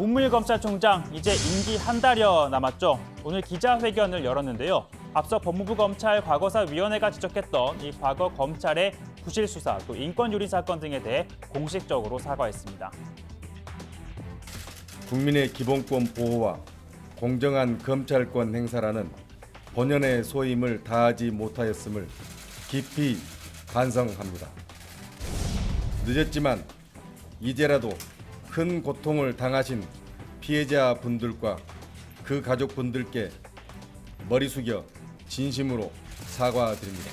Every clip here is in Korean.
문무일검찰총장 이제 임기 한 달여 남았죠. 오늘 기자회견을 열었는데요. 앞서 법무부 검찰 과거사위원회가 지적했던 이 과거 검찰의 부실 수사, 또 인권유린 사건 등에 대해 공식적으로 사과했습니다. 국민의 기본권 보호와 공정한 검찰권 행사라는 본연의 소임을 다하지 못하였음을 깊이 반성합니다. 늦었지만 이제라도 큰 고통을 당하신 피해자분들과 그 가족분들께 머리 숙여 진심으로 사과드립니다.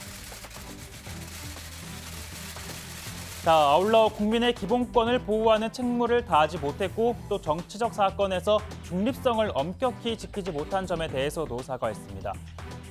자, 아울러 국민의 기본권을 보호하는 책무를 다하지 못했고 또 정치적 사건에서 중립성을 엄격히 지키지 못한 점에 대해서도 사과했습니다.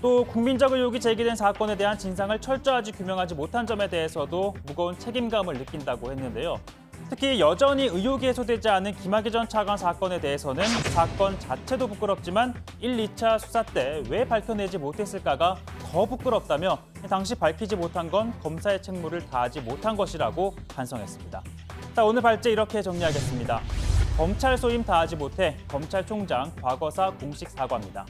또 국민적 의혹이 제기된 사건에 대한 진상을 철저하게 규명하지 못한 점에 대해서도 무거운 책임감을 느낀다고 했는데요. 특히 여전히 의혹이 해소되지 않은 김학의 전 차관 사건에 대해서는 사건 자체도 부끄럽지만 1, 2차 수사 때 왜 밝혀내지 못했을까가 더 부끄럽다며 당시 밝히지 못한 건 검사의 책무를 다하지 못한 것이라고 반성했습니다. 자, 오늘 발제 이렇게 정리하겠습니다. 검찰 소임 다하지 못해 검찰총장 과거사 공식 사과입니다.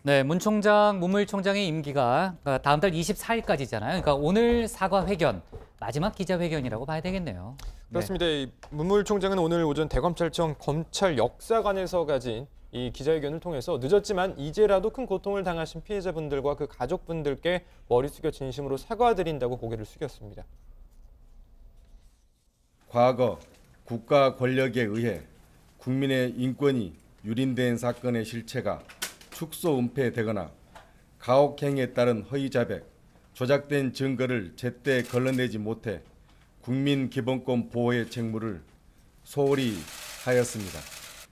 네, 문 총장, 문무일 총장의 임기가 다음 달 24일까지잖아요. 그러니까 오늘 사과 회견, 마지막 기자회견이라고 봐야 되겠네요. 그렇습니다. 네. 문무일 총장은 오늘 오전 대검찰청 검찰 역사관에서 가진 이 기자회견을 통해서 늦었지만 이제라도 큰 고통을 당하신 피해자분들과 그 가족분들께 머리 숙여 진심으로 사과드린다고 고개를 숙였습니다. 과거 국가 권력에 의해 국민의 인권이 유린된 사건의 실체가 축소 은폐되거나 가혹행위에 따른 허위 자백, 조작된 증거를 제때 걸러내지 못해 국민 기본권 보호의 책무를 소홀히 하였습니다.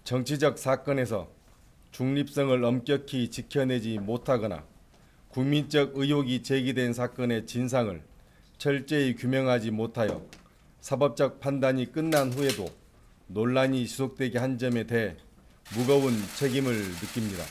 정치적 사건에서 중립성을 엄격히 지켜내지 못하거나 국민적 의혹이 제기된 사건의 진상을 철저히 규명하지 못하여 사법적 판단이 끝난 후에도 논란이 지속되게 한 점에 대해 무거운 책임을 느낍니다.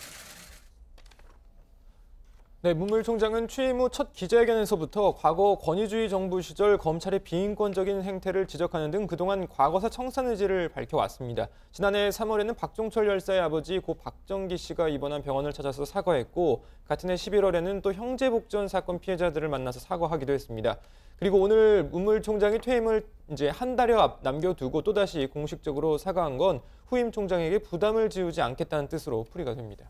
네, 문무일 총장은 취임 후 첫 기자회견에서부터 과거 권위주의 정부 시절 검찰의 비인권적인 행태를 지적하는 등 그동안 과거사 청산 의지를 밝혀왔습니다. 지난해 3월에는 박종철 열사의 아버지 고 박정기 씨가 입원한 병원을 찾아서 사과했고 같은 해 11월에는 또 형제 복전 사건 피해자들을 만나서 사과하기도 했습니다. 그리고 오늘 문무일 총장이 퇴임을 이제 한 달여 남겨두고 또다시 공식적으로 사과한 건 후임 총장에게 부담을 지우지 않겠다는 뜻으로 풀이가 됩니다.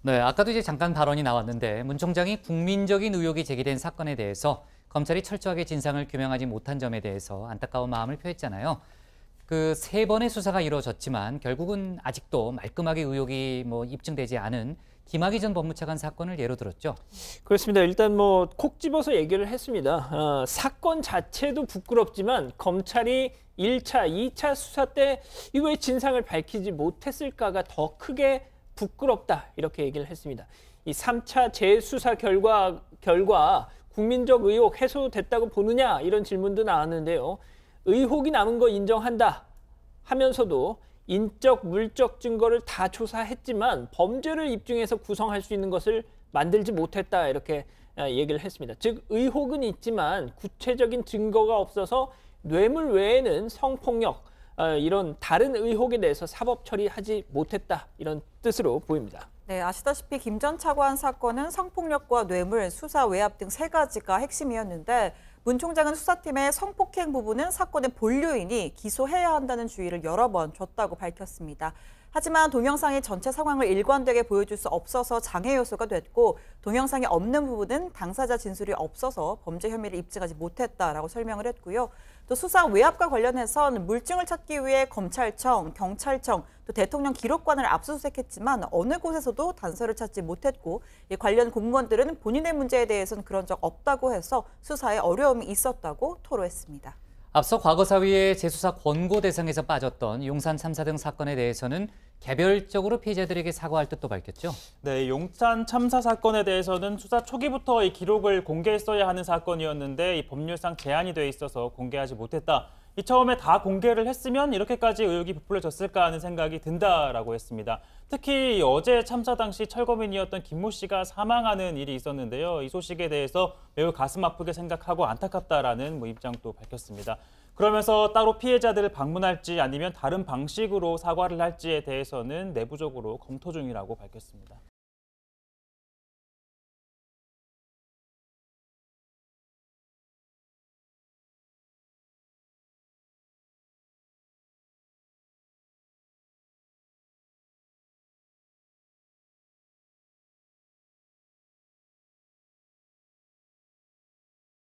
네, 아까도 이제 잠깐 발언이 나왔는데 문 총장이 국민적인 의혹이 제기된 사건에 대해서 검찰이 철저하게 진상을 규명하지 못한 점에 대해서 안타까운 마음을 표했잖아요. 그 3번의 수사가 이루어졌지만 결국은 아직도 말끔하게 의혹이 입증되지 않은 김학의 전 법무차관 사건을 예로 들었죠. 그렇습니다. 일단 콕 집어서 얘기를 했습니다. 사건 자체도 부끄럽지만 검찰이 1차, 2차 수사 때 이거의 진상을 밝히지 못했을까가 더 크게 부끄럽다 이렇게 얘기를 했습니다. 이 3차 재수사 결과 국민적 의혹 해소됐다고 보느냐 이런 질문도 나왔는데요. 의혹이 남은 거 인정한다 하면서도 인적, 물적 증거를 다 조사했지만 범죄를 입증해서 구성할 수 있는 것을 만들지 못했다 이렇게 얘기를 했습니다. 즉 의혹은 있지만 구체적인 증거가 없어서 뇌물 외에는 성폭력, 이런 다른 의혹에 대해서 사법 처리하지 못했다 이런 뜻으로 보입니다. 네, 아시다시피 김 전 차관 사건은 성폭력과 뇌물, 수사 외압 등 3가지가 핵심이었는데 문 총장은 수사팀에 성폭행 부분은 사건의 본류이니 기소해야 한다는 주의를 여러 번 줬다고 밝혔습니다. 하지만 동영상의 전체 상황을 일관되게 보여줄 수 없어서 장애 요소가 됐고 동영상이 없는 부분은 당사자 진술이 없어서 범죄 혐의를 입증하지 못했다라고 설명을 했고요. 또 수사 외압과 관련해선 물증을 찾기 위해 검찰청, 경찰청, 또 대통령 기록관을 압수수색했지만 어느 곳에서도 단서를 찾지 못했고 관련 공무원들은 본인의 문제에 대해서는 그런 적 없다고 해서 수사에 어려움이 있었다고 토로했습니다. 앞서 과거사위의 재수사 권고 대상에서 빠졌던 용산 참사 등 사건에 대해서는 개별적으로 피해자들에게 사과할 뜻도 밝혔죠. 네, 용산 참사 사건에 대해서는 수사 초기부터 이 기록을 공개했어야 하는 사건이었는데 이 법률상 제한이 돼 있어서 공개하지 못했다. 이 처음에 다 공개를 했으면 이렇게까지 의혹이 부풀려졌을까 하는 생각이 든다라고 했습니다. 특히 어제 참사 당시 철거민이었던 김모 씨가 사망하는 일이 있었는데요. 이 소식에 대해서 매우 가슴 아프게 생각하고 안타깝다라는 입장도 밝혔습니다. 그러면서 따로 피해자들을 방문할지 아니면 다른 방식으로 사과를 할지에 대해서는 내부적으로 검토 중이라고 밝혔습니다.